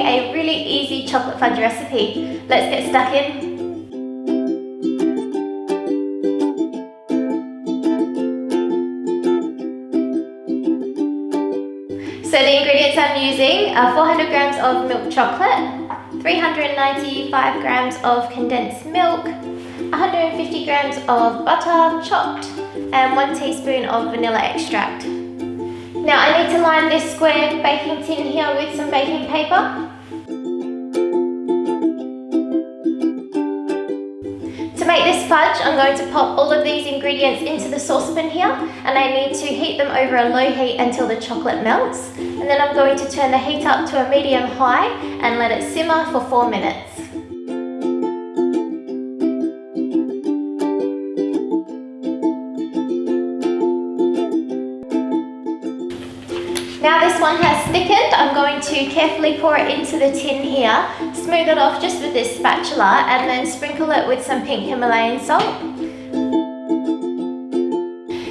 a really easy chocolate fudge recipe. Let's get stuck in. So the ingredients I'm using are 400 grams of milk chocolate, 395 grams of condensed milk, 150 grams of butter chopped, and 1 teaspoon of vanilla extract. Now I need to line this square baking tin here with some baking paper. To make this fudge, I'm going to pop all of these ingredients into the saucepan here, and I need to heat them over a low heat until the chocolate melts. And then I'm going to turn the heat up to a medium-high and let it simmer for 4 minutes. Now this one has thickened, I'm going to carefully pour it into the tin here, smooth it off just with this spatula, and then sprinkle it with some pink Himalayan salt.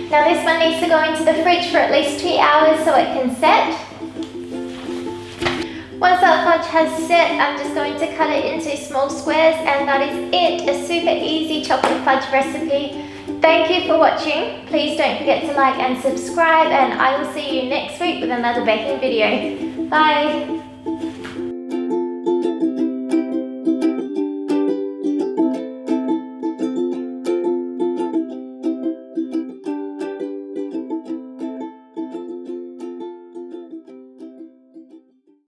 Now this one needs to go into the fridge for at least 2 hours so it can set. Once that fudge has set, I'm just going to cut it into small squares, and that is it, a super easy chocolate fudge recipe. Thank you for watching. Please don't forget to like and subscribe, and I will see you next week with another baking video. Bye!